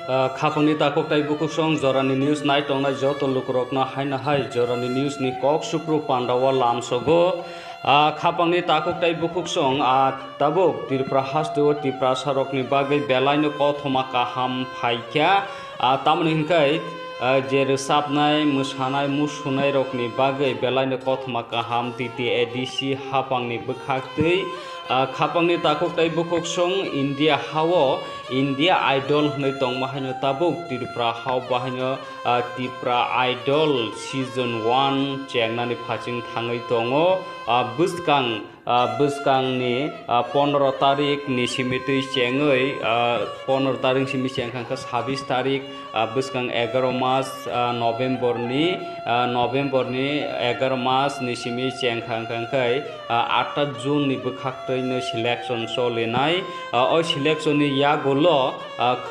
Khapangni takok tai bukusong jorani news night tongnai joto lukrokna haina hai jorani news ni kok supru pandawa lamsogo khapangni takok tai bukusong tabuk tirpra hasdo tipra sarokni bagai belaino kothoma kaham phaikya tamni hingkai je resapnai musanai musunai rokni bagai belaino kothoma kaham titi edisi hapangni bukhaktui khapangni takok tai bukusong India hawo India Idol hnoi tongma haino tabuk tirpra haw bahaino tipra Idol season 1 chengnani phaching thangai tongo buskang ni 15 tarik ni simitui chengoi 15 tarik simi chengkhang ka 26 tarik buskang 11 mas November ni 11 mas ni simi chengkhang kai 8 June ni bukhaktoi no selection solenai o selection ni yagolo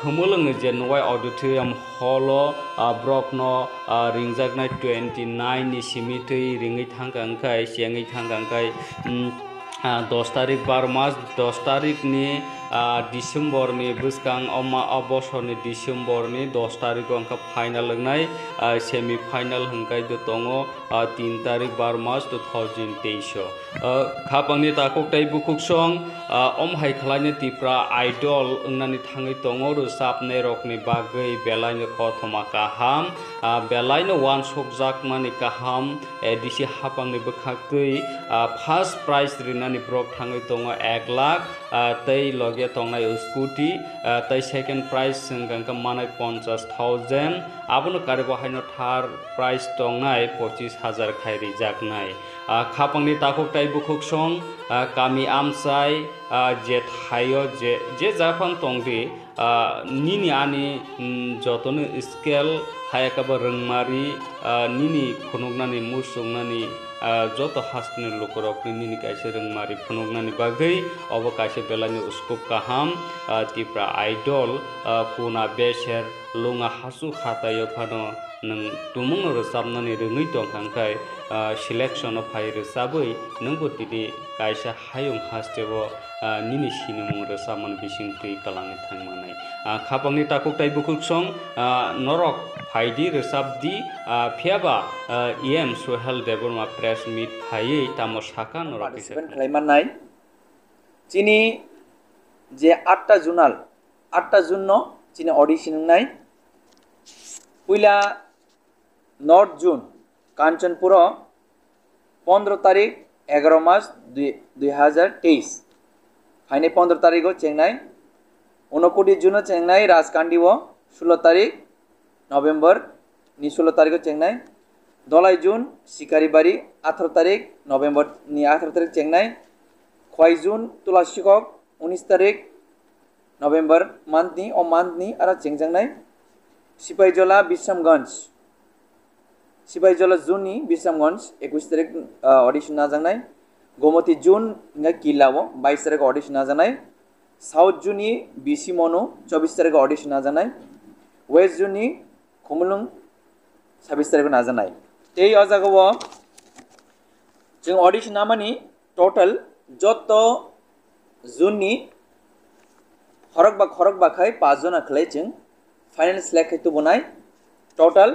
khumulung je noi auditorium hall brokno ringjaknai 29 ni simitui ringi thangkang kai chengi thangkang kai 10 tarik 12 mas 10 tarik ni December ni buskang oma abosor ni December ni 10 tarik angka final lengnai semi final hengkai do tongo 3 tarik 12 mas 2023 khapangni takok tai bukuk song om hai khlaine tipra Idol ungnani thangai tongo rusapne rokni bagai belaino kothoma kaham belaino one sokjak mani kaham edisi hapangni bukhaktui first prize rinani brok thangai tongo 1 lakh tei loge tongnai scooty tei second prize sengkang manai 50,000 abono karebo haino third prize tongnai 25,000 khai rijaknai khapangni takok tai bukuk song kami amsai je thayo je jafang tongdi nini ani jotone scale hayakaba rengmari nini khonognani musungnani joto hastni lukorokni nini kaise rengmari phunognani bagai obo kaise belani uskup kaham tipra Idol kuna beser lunga hasu khatayo phano nang tumung resapnani rengui tongkhangkai selection of phai resabui nangbo tidi kaisa hayung hastebo nini sinimung resaman bising tui kalangi thangmanai khapangni takok tai bukuk song norok phaidi resabdi phiaba em sohel deborma press meet phai tamo saka norok khlaimanai chini je 8 junal 8 junno chini audition nai puila North June Kanchanpura 15 तारीख 11 मार्च 2023 फाइने 15 तारीख चेन्नई 29 जून चेन्नई राजकांडी 16 तारीख नवेम्बर नि 16 तारीख चेन्नई दलाई जून शिकारीबारी 18 तारीख नवेम्बर नि 18 तारीख चेन्नई खोई जून तुलासीकक 19 तारीख नवेम्बर मंथनी ओ मंथनी आरा चेंगजांनाय सिपाहीजला बिश्रामगंज जूननि बिश्रामगंज 21 तारीख ऑडिशन नाजांनाय गोमती जून किलावो 22 तारीख ऑडिशन नाजांनाय साउथ जूननि बीसी मनु 24 तारीख ऑडिशन नाजांनाय वेस्ट जूननि खुमुलुं 26 तारीख नाजांनाय ते अजागो जों ऑडिशन नामानि टोटल जत जूननि खरक बाखाय 5 जना खलै जों फाइनल सिलेक्ट खायतो बनाय टोटल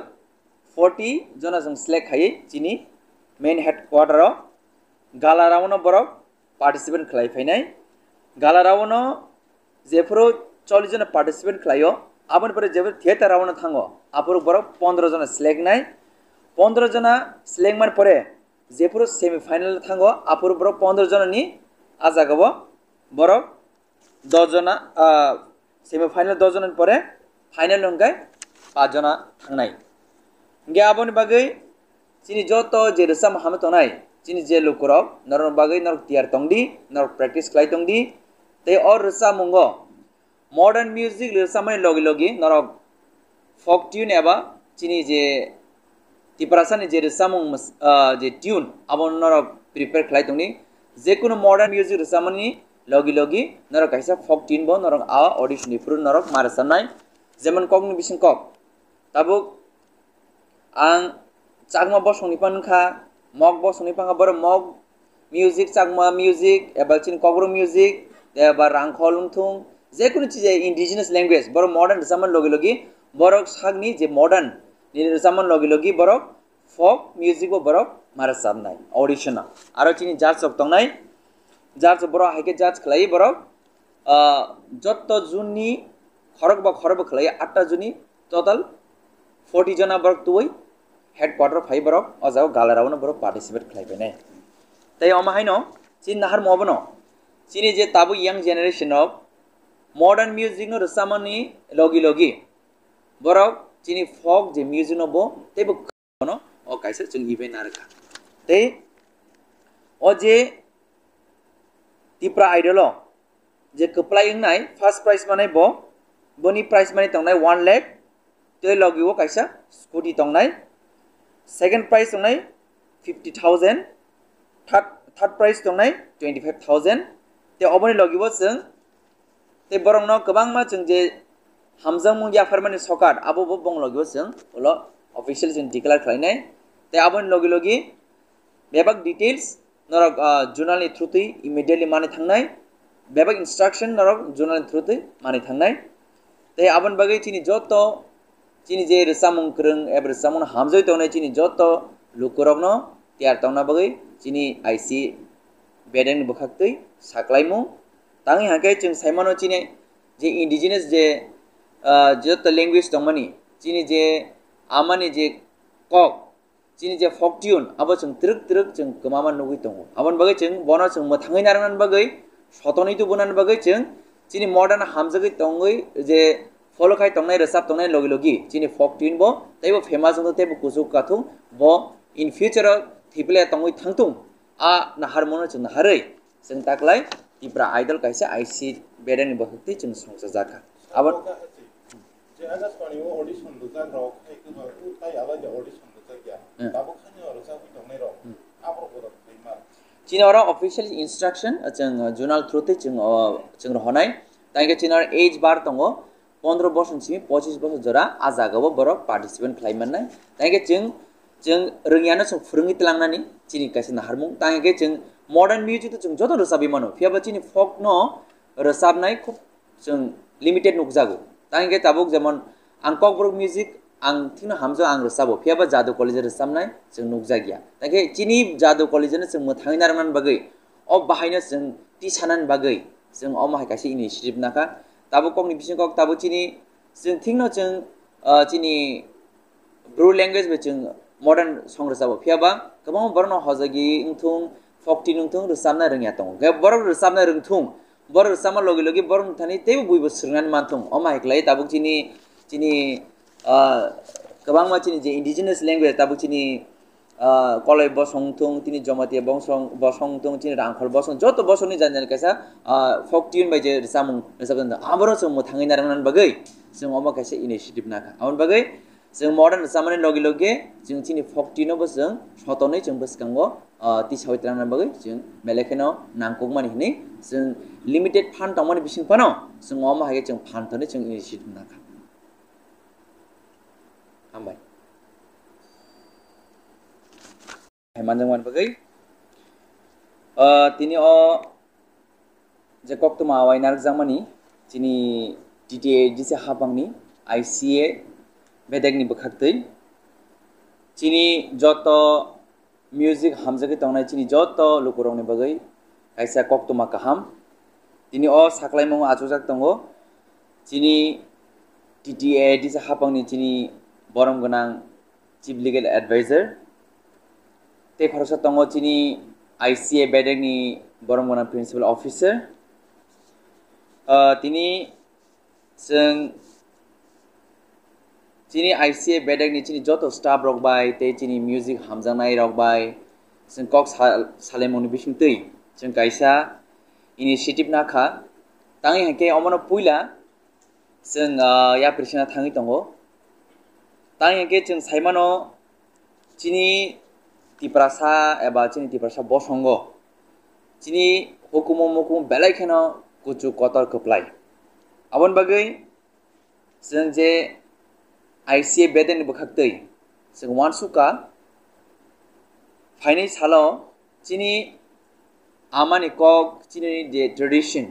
40 जना जों सिलेक्ट खायै जिनि मेन हेडक्वार्टर गाला रावनो बरक पार्टिसिपेट खलाय फैनाय गाला रावनो जेफोरो 40 जना पार्टिसिपेट खलायो आबन पर जेफोर थिएटर रावनो थांगो आपर बरक 15 जना सिलेक्ट नाय 15 जना सिलेक्ट मान परे जेफोरो सेमी फाइनल थांगो आपर बरक 15 जना नि आजागबो बरक 10 जना सेमी फाइनल 10 जना परे फाइनल हंगाय 5 जना थांनाय गे आबोनि बागै चिनि जतो जे रसा महामत नाय चिनि जे लुकरक नरन बागै नरक तियार तंगदि नरक प्रैक्टिस खलाय तंगदि ते और रसा मुंगो मॉडर्न म्यूजिक रसा माने लगी लगी नरक फोक ट्यून एबा चिनि जे तिपरासानि जे रसा मुंग जे ट्यून आबन नरक प्रिपेयर खलाय तंगदि जे कुनो मॉडर्न म्यूजिक रसा माने लगी लगी नरक कायसा फोक ट्यून बो नरक आ ऑडिशन निफ्रु नरक मारसानाय जेमन कगनि बिसिं कक ताबुक आं चागमा बसंनिपानखा मग बसंनिपांगा बर मग म्यूजिक चागमा म्यूजिक एबा चिन कग्रो म्यूजिक एबा रांखलुंथुं जेकुनु चिज इंडिजिनस लैंग्वेज बरक मॉडर्न रसामन लोगी लोगी बरक सागनी जे मॉडर्न नि रसामन लोगी लोगी बरक folk music बो बरक मारा साबनाय ऑडिशन आरो चिनि जाज तंनाय जाज बरक हाइके जाज खलाई बरक जत्त जुननि खरक बा खरब खलाई 8 जुनि टोटल 40 जना बरक तुई हेडक्वार्टर फाइ बरक अजाव गालारावनो बरक पार्टिसिपेट खलाइबेने तै अमाहायनो चिन नाहार मबनो चिनि जे ताबु young generation of modern music नो रसामनी लोगी लोगी बरक चिनि folk जे म्यूजिक नो बो तेबो नो ओ काइसे जों इभेन्ट आरका तै ओ जे तिप्रा आइडल जे कप्लाई नाय फर्स्ट प्राइज माने बो बोनी प्राइज माने तंनाय 1 लाख तै लगिवो काइसा स्कूटी तंनाय सेकंड प्राइज तंनाय 50,000 थर्ड प्राइज तंनाय 25,000 ते अबनि लगिवो जों ते बरंनो गोबां मा जों जे हामजों मुंगिया फरमानि सकाट आबो बो बंग लगिवो जों उलो ऑफिशियल जों डिक्लेयर खालायनाय ते अबनि लगी लगी बेबाक डिटेल्स नरक जर्नलनि थ्रुति इमिडिएटली माने थांनाय बेबाक इंस्ट्रक्शन नरक जर्नलनि थ्रुति माने थांनाय ते अबन बगै चिनि जतो चिनि जे रसामुं krung एब रसामुं हामजै तंनाय चिनि जतो लुकुरगनो तियार तंना बगै चिनि आईसी बेदेन बखाक्तै साक्लाइमु तांgi हाके जों साइमानो चिनि जे इंडिजिनस जे जत लैंग्वेज दंमानि चिनि जे आमानि जे कक चिनि जे folk tune आबो जों त्रुक त्रुक जों गोमामा नुगै दङ आबन बगै जों बनो जों मोथाङै नारनान बगै सतनै तु बनान बगै जों चिनि मॉडर्न हामजगै दङै जे फॉलो खाय तंनाय रसाब तंनाय लगी लगी चिनि folk tune बो तैबो फेमस जंतो तैबो कुसु काथु बो इन फ्यूचर थिपले तंगै थांतुं आ नाहारमोनो जों नाहारै जों ताकलाय तिप्रा आइडल काइसे आईसी बेदेन बखति जों संसा जाखा आबो जे आकाशवाणी ऑडिशन लुजा रौ खायखो बाबु ताय आला जे ऑडिशन लुजा गया दाबो खानि रसा फै दंनाय रौ आबर बद फैमा चिनरा ऑफिशियल इंस्ट्रक्शन जों जर्नल थ्रुते जों हनाय ताइगे चिनर एज बार दंगो 15 बोसोरसिम 25 बोसोर जरा आजागावो बरक पार्टिसिपेट खालामनाय ताइगे जों रोङियानो जों फोरोङि तलांनानै चिनि कासे नाहारमुं ताइगे जों मॉडर्न म्यूजिक जों जतो रोसाबि मानो फियाबा चिनि folk नो रोसाबनाय खूब जों लिमिटेड नुकजागो ताइगे ताबुक जेमन आं ककब्रुक म्यूजिक आं थिनो हामजो आं रोसाबो फियाबा जादु कॉलेज रोसाबनाय जों नुकजागिया ताइगे चिनि जादु कॉलेजनो जों मोथाङै नारनान बगै अ बाहायनो जों ति सानान बगै जों अ माहाय कासे इनिशिएटिव नाका ताबु ककनि बिसिंकक ताबु चिनि जों थिनो जों चिनि ब्रु लैंग्वेज बे जों मॉडर्न सॉन्ग रोसाबो फियाबा गोबां बरनो हजगी इंथुं folk tune इंथुं रोसाबना रोङिया दङ गे बरक रोसाबना रोंथुं बर रोसाबना लगे लगे बर थानि तेबो बुइबो सोंनानै मानथुं अ माहाय क्लाय ताबु चिनि गोबां मा चिनि जे इंडिजिनस लैंग्वेज ताबु चिनि कलय बसंथुं तिनि जमातिया बसंथुं चिनि रांखल बसं जतो बसनि जानजान Kasa folk tune by J रोसामुं रोसाबन आबरो जों मोथाङै नारनान बगै जों अमा कासे इनिशिएटिभ नाका आउन बगै जों मॉडर्न रोसामनि लगे लगे जों चिनि folk tune बो जों सतनै जों बसकांगो ति सावैत्रान बगै जों मेलेखेनो नांकुक मानि हनि जों लिमिटेड फान्ड तंमानि बिसिं फानो जों अमा हाय जों फान्डथने जों इनिशिएटिभ नाका हामबाय हेमानजोंमान बगै तिनि अ जे कक्तमा वाइनार जामानि चिनि टीटीए दिसे हाबांनि आईसीए बेदेगनि बखाक्तै चिनि जत म्यूजिक हामजगै तंनाय चिनि जत लुकुरंनि बगै काइसा कक्तमा काहाम तिनि अ साख्लायमु आजुजाक दंगो चिनि टीटीए दिसे हाबांनि चिनि बरम गोनां चीफ लीगल एडवाइजर ते खरसा दंगो चिनि आईसीए बेदेगनि बरम गोनां प्रिंसिपल ऑफिसर तिनि जों चिनि आईसीए बेदेगनि चिनि जतो स्टाफ रकबाय ते चिनि म्यूजिक हामजानाय रकबाय जों कक सालेमुनि बिसिंतै जों काइसा इनिशिएटिभ नाका तांgi हाके अमनो पुइला जों या प्रेसिना थाङै दंगो तांgi हाके जों साइमानो चिनि तिप्रासा एबा चिनि तिप्रासा बसंगो चिनि हुकुम बेलायखेनो कुचु कतर कप्लाय आबन बगै जों जे आईसीए बेदेन बखाक्तै जों वानसुका फाइनै सालो चिनि आमानि कक चिनि जे ट्रेडिशन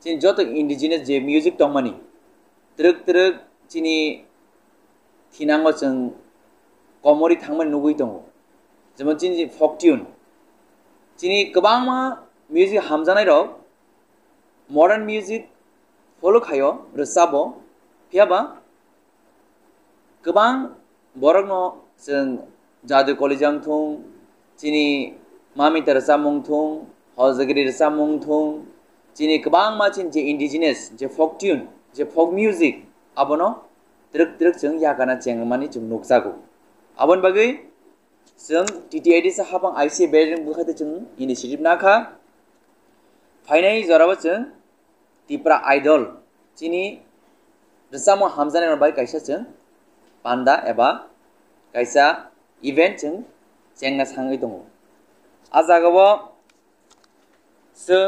चिन जो तो इंडिजिनस जे म्यूजिक दंमानी ट्रक ट्रक चिनी थिनांगो जों कमरी थांमोन नुगै दङ जेमन चिनि फक ट्यून चिनि गोबां मा म्यूजिक हामजानाय रक मॉडर्न म्यूजिक फॉलो खायो रोजाबो फियाबा गोबां बरगनो जों जादु कलेजां थुं चिनि मामितार सामुं थुं हजगिरि सामुं थुं चिनि गोबां मा चिन जे इंडिजिनस जे फक ट्यून जे फक म्यूजिक आबनो ट्रक ट्रक जों यागाना जेंमानि जों नुकजागौ आबन बागै जों टीटीआईडी सा हाबां आईसी बेरजों बुखादे जों इनिशिएटिभ नाखा फाइनाय जराबा जों तिप्रा आइडल चिनि रसामो हामजानाय बाय कायसा जों पान्डा एबा कायसा इवेंट जों जेंना सांगै दङ आजागाव जों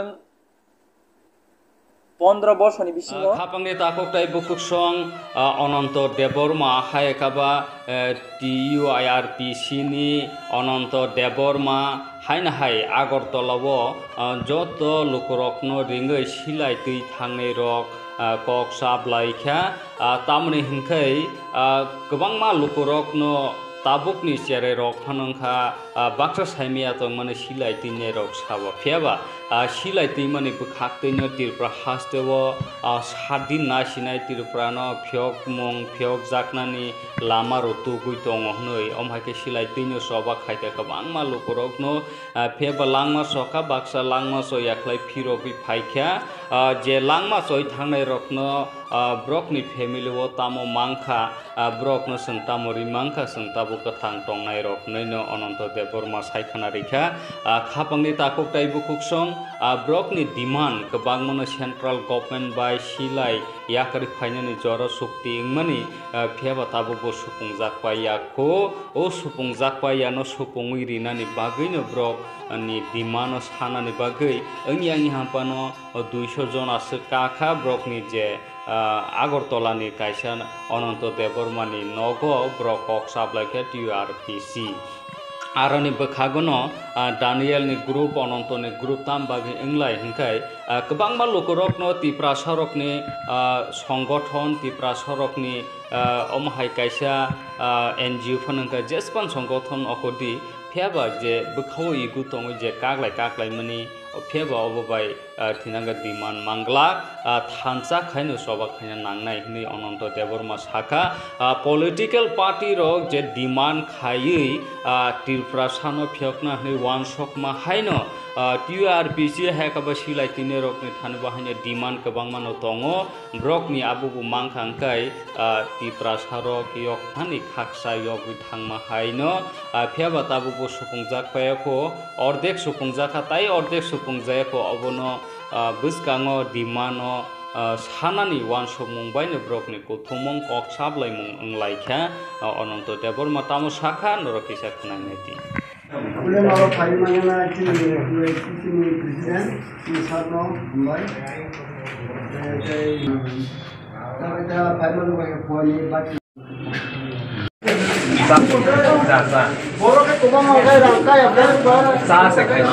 15 बर्षनि बिसिङाव खापांनि ताककटाय बुकुसं अनन्त देबरमा हायकाबा TUIRPC नि अनन्त देबरमा हायना हाय आगरतलाव जत लुकरकनो रिङै सिलाय दै थांनाय रक कक साबलायखा तामनि हिंखै गोबां मा लुकरकनो ताबुकनि चेरे रक फानंखा बाक्सा साइमिया तो माने सिलाय दैने रक साबा फेबा सिलाय दै माने बखाक्तैनो तिरप्रा हास्तेव सादिन नासिनाय तिरप्रानो फ्यक मं फ्यक जाकनानि लामा रतु गुइ दङ हनै अमहायके सिलाय दैनो सबा खायते गोबां मा लुकरकनो फेबा लांमा सका बाक्सा लांमा सो याख्लाय फिरगि फायख्या जे लांमा सय थांनाय रकनो ब्रकनि फेमिलिव तामो मांखा ब्रकनो संतामरि मांखा संताबो कथां टंनाय रकनैनो अनन्त देबरमा सायखाना रिखा खापांनि ताककटाय बुकुसं ब्रकनि डिमान्ड गोबां मनो सेन्ट्रेल गभर्नमेन्ट बाय सिलाय याकरि फाइनानि जर शक्ति इंमानि फेबा ताबो सुफुंजाकपायाखौ ओ सुफुंजाकपायानो सुफुङै रिनानि बागैनो ब्रकनि डिमान्ड सानानि बागै ओंयानि हापानो 200 जनासो काखा ब्रकनि जे आगरतलानि कायसा अनन्त देबरमानि नगो ब्रकक साबलायखे TURPC आरनि बखागनो दानियेलनि ग्रुप अनन्तनि ग्रुप ताम बागै इंलाय हिंखाय गोबां मा लुकरकनो तिप्रा सरकनि संगठन तिप्रा सरकनि अमहाय कायसा NGO फनंका जेसपान संगठन अकदि फेबा जे बखाव इगु तंग जे कागलाय मनि फेबा अबबाय थिनांगा डिमान्ड मांगला थानसा खायनो सबा खायना नांनाय हनै अनन्त देबरमा साखा पलिटिकल पार्टी रक जे डिमान्ड खायै तिरफ्रा सानो फ्यकना हनै वान शक मा हायनो TURPC हायकाबा सिलाय तिने रकनि थानो बाहायनो डिमान्ड गोबां मानो दङ ब्रकनि आबुबु मांखांखाय तिप्रा सारक yok थानि खाकसा yok बिथांमा हायनो फेबा ताबुबु सुफुंजाकपायाखौ अर्धेक सुफुंजाखा ताय अर्धेक सुफुंजायाखौ अबनो बुसकाङो डिमान्ड सानानि वान मुंबायनो ब्रकनि कुथुमं कक साबलायमुं अंलायख्या अनन्त देबरमा तामो साखा नरकिसा खनायनायति Boleh mahu kali mana sini presiden Sarno Mumbai. Tapi dah pada mana puan ini baca. Borok itu bang orang rangkai apa? Sah sekali.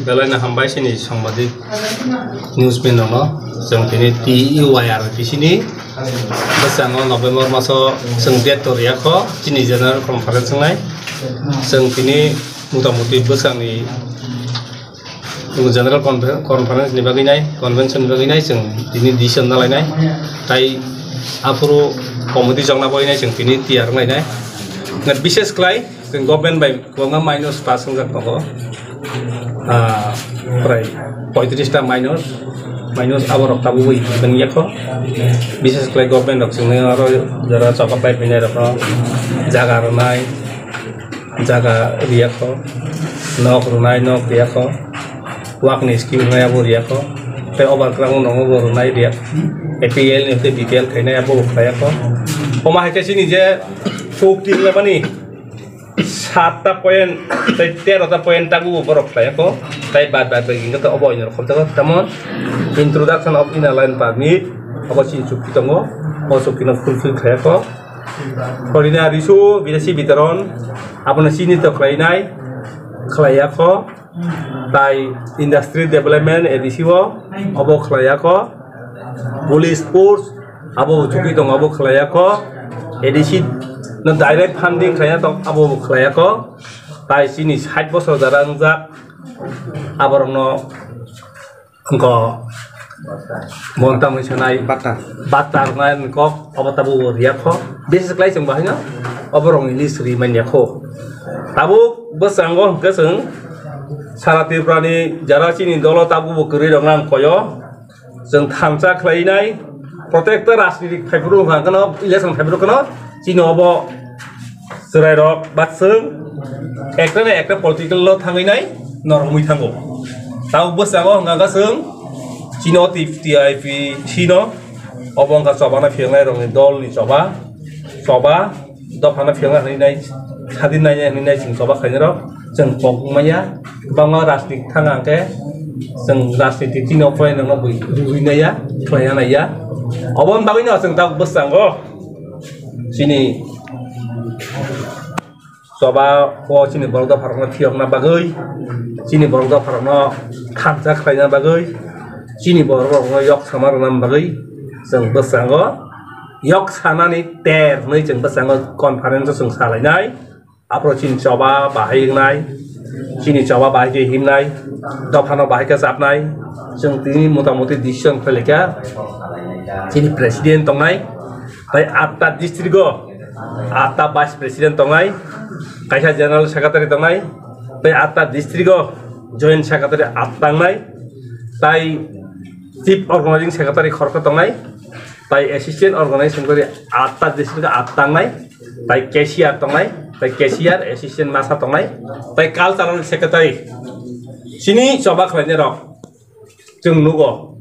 Belanya hambai sini sambadi newsman nama, sengkini TUIRPC ini, bersama November masa sengdiat toriako, sini general conference ngai, sengkini mudah-mudahan bersama general conference ni bagi nai, convention ni bagi nai, seng ini decision nalai nai, tai apuru komite jangna bagi nai, sengkini tiar nai nai, ngat bisnes klai, seng government by gongga minus pasang kat koko. Pray 35 minus awar tabu wi bengiak ko bisnes klay government dok sing aro jara cokap pai pinai dok jaga runai jaga riak ko nok runai nok riak ko wak ni skill ngai abu riak ko te obar krang nong abu runai riak APL ni te BPL khaina abu khaya ko poma heke sini je shooting la bani 7 poin, 13 poin tagu borok saya ko, saya bad begini kita oboy nih, kalau kita teman introduction of inline permit, apa sih cukup tunggu, masuk kita fulfill saya ko, kalau ini hari itu bisa sih biteron, apa nasi ini tak lainai, kelaya ko, tai industry development edisiwo abo khalayako police force abo chuki dong abo khalayako edisi na direct funding khaya to abo khalayako tai sini 60 bosor jarang jak aborno engko montang mengenai batar ngan kok apa tabu riak kok biasa kelai sembahnya apa orang ini seri menyako tabu besanggo keseng sarati prani jara sini dolo tabu bukeri dengan koyo seng thamsa kelai nai protector asli febru kan kena election febru kena sini apa serai rok batseng ekta political lo thangai nai normui thango tabu besanggo nggak keseng Cino TIP Cino, obong ka soba na fiang rong dol ni soba, do phana fiang ni hadin nai sing soba khain ro, jeng pok maya, bang rastik thangang ke, jeng rastik Cino phai nang bui nai ya, phai nai ya, obong bagui no jeng tak besang go, sini soba ko sini borok do pharang na fiang na bagui, sini borok do pharang na thamsa khain na bagui. Sini borok yok samar nam bagai jeng besanggo yok sanani ter nei jeng besanggo conference jeng salai nai apro chin coba bahai nai sini coba bahai ke him nai dophano bahai ke sap nai jeng tini motamuti decision peleka sini presiden tong nai tai atta district go atta vice president tong nai kaisa general secretary tong nai tai atta district go joint secretary attang nai tai Chief Organizing Secretary Khorka tongnai, tai Assistant Organizing Secretary Atta District Attang nai, tai Cashier tongnai, tai Cashier Assistant Masa tongnai, tai Cultural Secretary. Sini coba kalian rok, jeng nugo,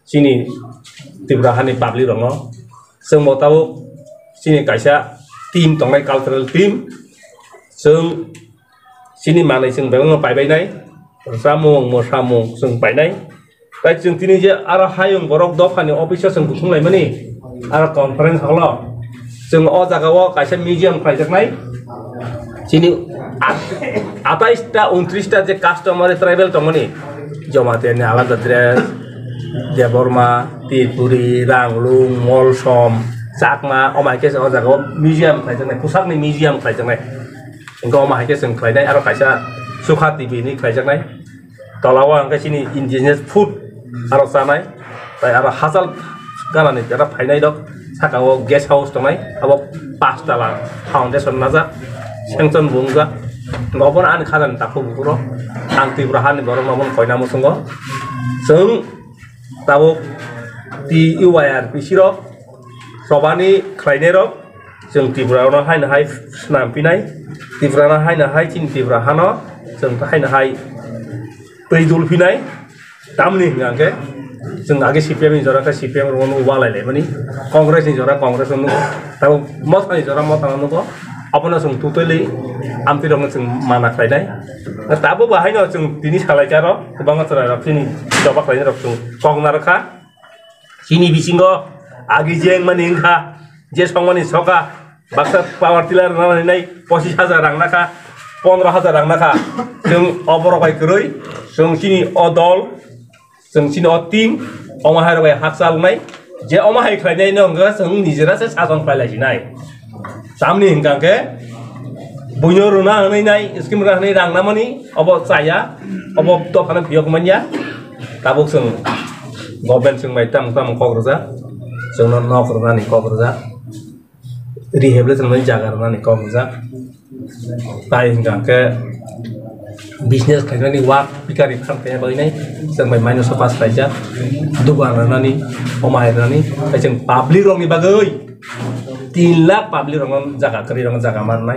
sini tibrahani public rongo, seng mau tahu sini kaisa tim tongnai cultural team, seng sini mana seng bengong pai nai, samung mo samung seng pai nai. Baik jeng tini je arah hayung borok dofani officer seng butung lai mani arah conference hall jeng o jagawo kaisa museum khaijak nai sini ata ista 29 ta je customer travel tomani jomate ne alada dress Deborma Tipuri Ranglung Molsom Sakma omai ke o jagawo museum khaijak nai pusak ni museum khaijak nai engko omai ke seng khlai nai arah kaisa Sukha TV ni khaijak nai tolawa angka sini indigenous food arah sanai, tai arah hasil kana ni arah fainai dok, sakawo guest house tongai, abo pas tala foundation naza, sengson bunga, ngobon an khadan tapu bukuro, angti brahan ni borong ngobon koina musungo, seng tabu di UIR pisiro, sobani klainero, seng tibrana hai na hai senam pinai, tibrana hai na hai cin tibrahano, seng hai na hai Peidul pinai, tamni ngangke, jeng age CPM ni jora ka CPM rono walai le mani, Kongres ni jora Kongres rono, tahu mot ni jora mot anu ko, apa na sung tuteli, ampi rono jeng mana klai nai, tabu bahai no jeng tini salai caro, kebangat cerah sini, coba klai rok jeng kong naraka, sini bisinggo, age jeng maningka, jes pangmani soka, baksa power tiller nai posisi hazarang naka. 15,000 rang naka, jeng oborok bay kerui, jeng sini odol, jeng sini otim, omahai bay haksal nai, je omahai kerja ini enggak, jeng nijera se sasong pala jinai, samni hingkang ke, bunyo runa nai, iskim runa nai rang namani, obo saya, obo topan biok manja, tabuk jeng government jeng bay tam kogrza, jeng non runa ni kogrza, rehabilitation nai jaga runa ni kogrza. Tai hingga ke bisnis kayaknya ni wak pikari kan kayak begini sampai minus pas saja dua nani omah nani kayak public orang ni bagai 3 lakh public orang jaga keri orang jaga mana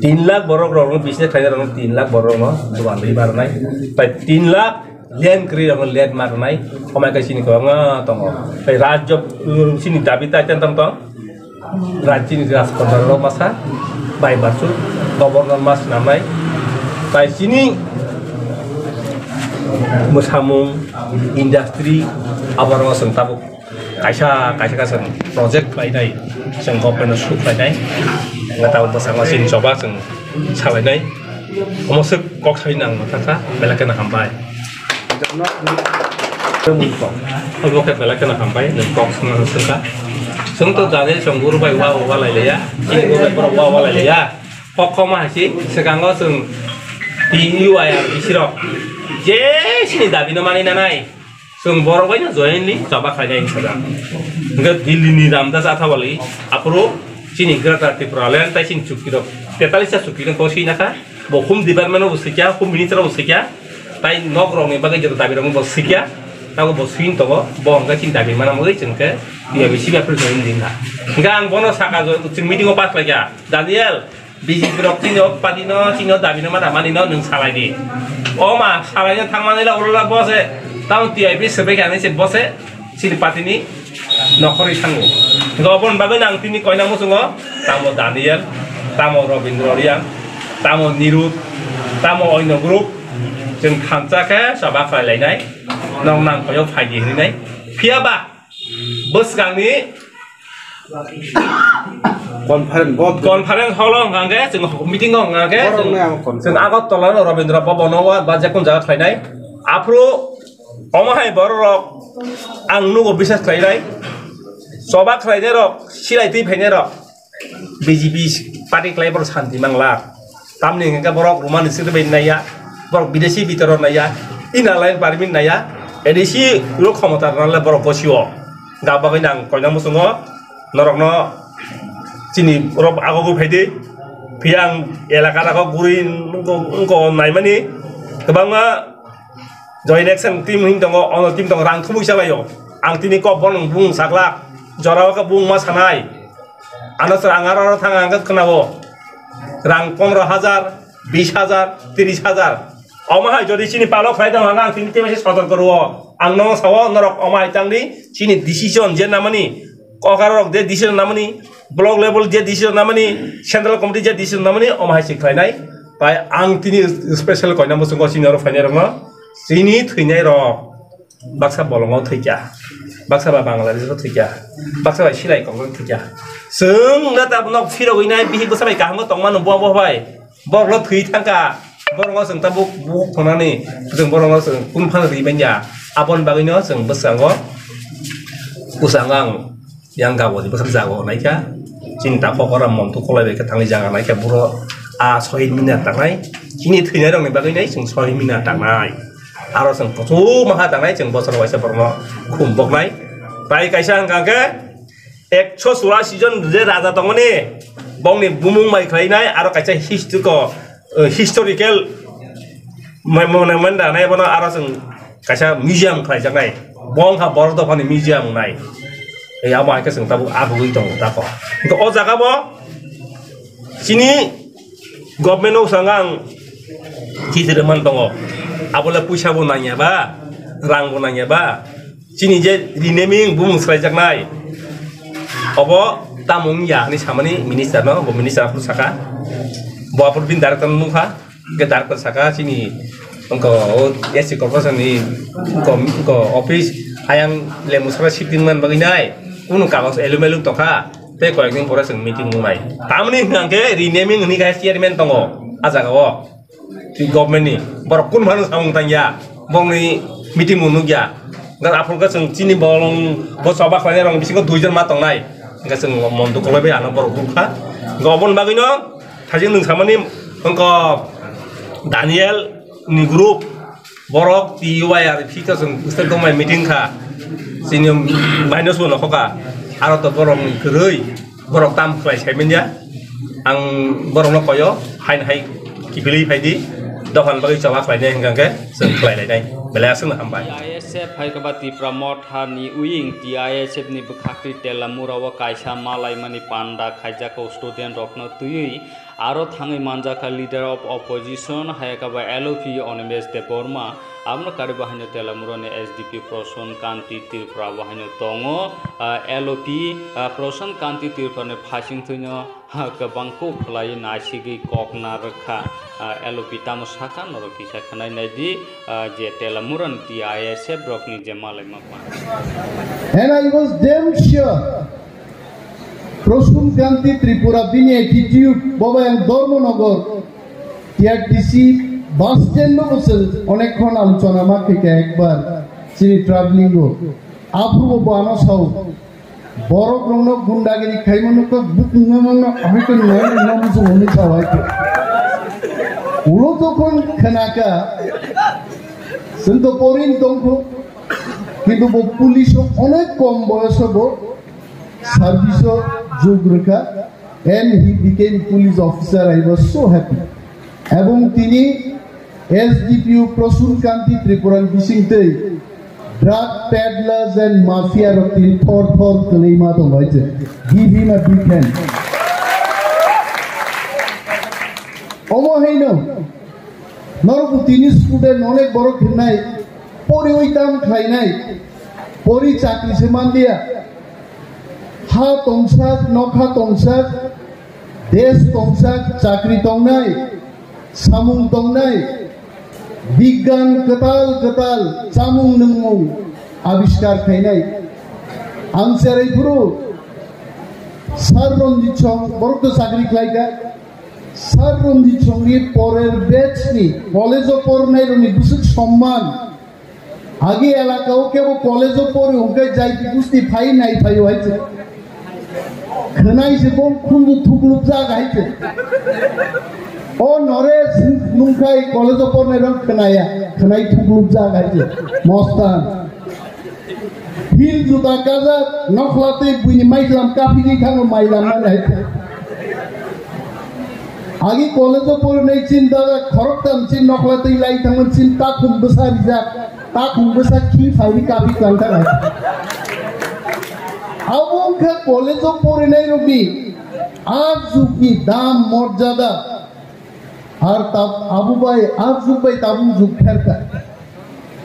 3 lakh borok orang bisnis kayaknya orang 3 lakh borok no dua lebih mana tapi 3 lakh land keri orang land mana omah kayak sini kau nggak tong kayak rajob sini tapi tak centang tong rajin ras kotor masa Bai Basu, Gubernur Mas Namai, Bai sini Musamung industri apa orang sentapu, kaisa project lain nai, seng governor sup lain nai, nggak tahu bersama sin coba seng salah nai, omosek kok sai nang thaka belakena hampai obo ke belakena hampai dan kok nang sengka sung to dane sung guru bai wa lai le ya ing guru bai wa lai le ya kok ma si sekango sung PUI আর বিশিরক যে সিনি দাবি না মানি না নাই जों बर' बायना जयेनलि जाबा खायनाय साजा इंगा दिल्लीनि रामदास आथावाली आपरो सिनि ग्रेटर त्रिपुरालेण्ड ताइ सिनि चुक्तिरक 43 चुक्तिरक कोसि नाखा बखुम डिपार्टमेन्ट अफ सिकिया हुम मिनिस्टार अफ सिकिया ताइ नगरनि बागै जत दाबि रंग बसिकिया तागो बसिन तगो बंगा सिनि दाबि माना मगै जोंके दिया बिसि बाफोर जयेन दिना इंगा आं बनो साका जों मिटिंग पास लागिया दानियेल बिजेपि रक तिनो पार्टिनो तिनो दाबि ना मानिनो नों सालायदि अ मा सालायनो थांनानै लावला बसे ताउ टिआइपि सेबे गाने से बसे सिनि पार्टिनि नखरि सांगो गबन बागै नां तिनि कयना मसुङो तामो दानियेल तामो रविन्द्र रिया तामो निरुत तामो अयन ग्रुप जों थांजाके सभा खालायनाय नं नां कयो फायदि हिनाय फियाबा बोसगांनि कॉन्फ्रेंस हॉल गांगे जों मीटिंग गांगे जों आगरतला रविन्द्र भवनाव बा जेखुन जागा खालायनाय आफ्रो अमाहाय बर रक आं नुगो बिसास खालायनाय सभा खालायनाय रक सिलायथि फैनाय रक बीजेपी पार्टी खालायबर शान्ति मांला तामनि गांगे बरक रुमान सिर बेनाया बरक विदेशी बितर नाया इनालाइन पारमिन नाया एडिसी लो क्षमता नाला बरक बसियो गाबागै नां कयना मुसुङो नरकनो चिनि रब आगोगो फायदे फियां एलाकाराखौ गुरि उनको नायमानि गोबाङा जय इलेक्शन टीम हिं दङ अन टीम दङ रां थुमुइ सालायो आं तिनि कबन बुं सागला जरावका बुं मा सानाय आनसर आंगार थाङा खोनागो रां 15,000 20,000 30,000 अमाहाय जदि चिनि पालो खाय दङ आं तिनि तेमेसे सदर करो आं न साव नरक अमाहाय तांनि चिनि डिसिजन जे नामानि ककारक जे डिसिजन नामानि ब्लक लेवल जे डिसिजन नामानि सेंट्रल कमिटि जे डिसिजन नामानि अमाहाय सिखायनाय बाय आं तिनि स्पेशल कयना मुसुङो सिनियर फाइनाय रङ सिनि थैनाय र बाक्सा बलंगाव थैया बाक्सा बा बांलादेशआव थैया बाक्सा बा सिलाय कंगल थैया जों ना ताबनक फिरगैनाय बिहि बसाबाय गाहामो तंमा नबो बहाय बरल थै थांका बरंगाव जों ताबु बुक थनानै जों बरंगाव जों कुन फान रिबायया आबन बागैनो जों बसांगो उसांगां yang gawo di besar jago naika cinta pokora montu kolai beka tangi jaga naika buro a sohin minat tangai kini thina dong ni bagai nai sing sohin minat tangai aro sang potu maha tangai jeng bosar waisa permo kumbok nai bai kaisa angkake 100 season je raja tongoni bong ni bumung mai khlai nai aro kaisa historical monument da nai bono aro sang kaisa museum khlai jangai bong ha bor do pani museum nai ya mau ke sing tabu abu itu tako ko o jaga bo sini government o sangang kidirman tongo abula puisa bo nanya ba rang bo nanya ba sini je renaming bung srajak nai obo tamung ya ni samani minister no bo minister apur saka bo apur bin director nuha ke director saka sini engko SC corporation ni ko office hayang lemusra shipingman baginai unu kalos elumelu toka te koyeng pora sing meeting mumai tamni ngangke renaming ni guys chairman tongo aja gawo ti government ni bor kun manu samung tangya bong ni meeting munu ya ngar apul ka sing chini bolong bo soba khane rong bisingo 2 jon ma tongnai ga sing montu kolebe ana bor buka gobon bagino thajing nung samani engko Daniel ni group borok PUI ar fika sing ustel komai meeting kha sini minus one hoka aro to borong kerei borok tam klai saimenya ang borong no koyo hain hai kipili phaidi dokan bagi cawa klai nei hangke sing klai lai nai bela sing hambai ISF hai ka bati pramot ha ni uing ti ISF ni bukhakri telamurawa kaisa malai mani panda khaija ko student rokno tui aro thangai manjaka leader of opposition hai ka ba LOP Onimes Deporma amno kari bahanya telamurone SDP Proson Kanti Tirpra bahanya tongo LOP Proson Kanti Tirpra ne phasing thuno kabangko khlai nasigi kokna rakha LOP tamusaka noroki sakhanai nadi je telamuran ti ISF rokni je malai makma and I was damn sure Proson Kanti Tripura bini attitude boba yang Dormonogor TRTC bus stand বসে অনেকক্ষণ আলোচনা মাকে একবার চিনি travelling approve বানো সাউ বড় গ্রহণ গুন্ডাগিরি খাইমানকে বুক আমি নয় নাম জমি সাওয়াই উলো তখন খানাকা जोंथ' परिन दंख किन्तु पुलिस अनेक कम बयस service जुग्रखा and he became police officer. I was so happy. এবং তিনি SDPU Prasun Kanti ত্রিপুরান বিসিংতে drug peddlers and mafia রক্তিন থর থর কলেইমা দং হয়েছে. Give him a big hand. অমহেইন নরকু তিনি স্টুডেন্ট অনেক বড় খেলনাই পরি ওইতাম খাইনাই পরি চাকরি সেমান দিয়া হা তংসাক নখা তংসাক দেশ তংসাক চাকরি তংনাই সামুং তংনাই বিজ্ঞান কতাল কতাল চামুং নংমু আবিষ্কার খাইনাই আংসারাই পুরো সার রঞ্জিত সং বড় চাকরি খাইকা সার রঞ্জিত সঙ্গে পরের ব্যাচ নি কলেজও পড়নাই রনি বিশেষ সম্মান আগে এলাকাও কেবল কলেজও পড়ে ওকে যাইতে বুঝতে ফাই নাই ফাই হয়েছে খানাইছে কোন খুঁজু থুকলুক যা গাইছে ও নরে নুনখাই কলেজও পড়নাই রং খানাইয়া খানাই থুকলুক যা গাইছে মস্তান হিল জুতা কাজা নখলাতে বুইনি মাইলাম কাফিনি খানো মাইলাম মানে आगे कॉलेज पढ़ नहीं चिन दादा खरकताम चिन नखलाते लाई थांगन चिन ता खुंबसा रिजा ता खुंबसा खी फाइली काफी कांटा है अब उनका कॉलेज पढ़ नहीं रुकी आज जुकी दाम मर्यादा और तब आबू भाई आज जुक भाई ताबू जुक खेरता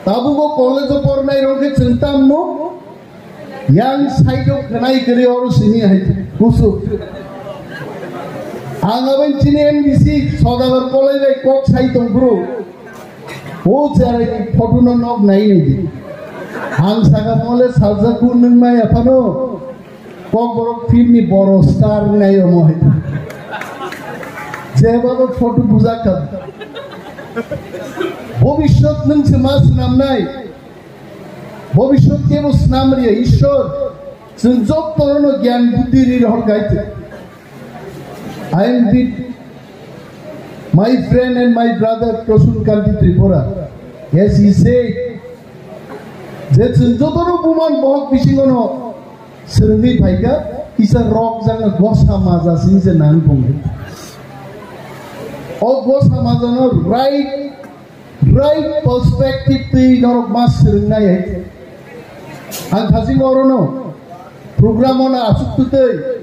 ताबू को कॉलेज पढ़ नहीं रुकी चिंता मो yang साइडो खनाई करे और सिनी है कुसु आंगाबन चिनी एमबीसी सौदागर कॉलेज रे कोक साई तंग्रो ओ चारे फोटो न नग नहीं नहीं आं सागा मोले साजा कुन माय अफानो कोक बरो फिल्म नि बरो स्टार नहीं हो मोहे जे बाबा फोटो बुझा कर भविष्यत नों समाज नाम নাই भविष्यत केबो नाम रे ईश्वर जों जब तरनो ज्ञान बुद्धि रि रहर गाइते I am with my friend and my brother Prosun Kanti Tripura. Yes, he said, that Jotoro Buman Bok Pishingono Servi Paika is a rock and a Gosamaza since a Nanpong. All Gosamazano right perspective to your master night. And Hazing Orono program on Asukute.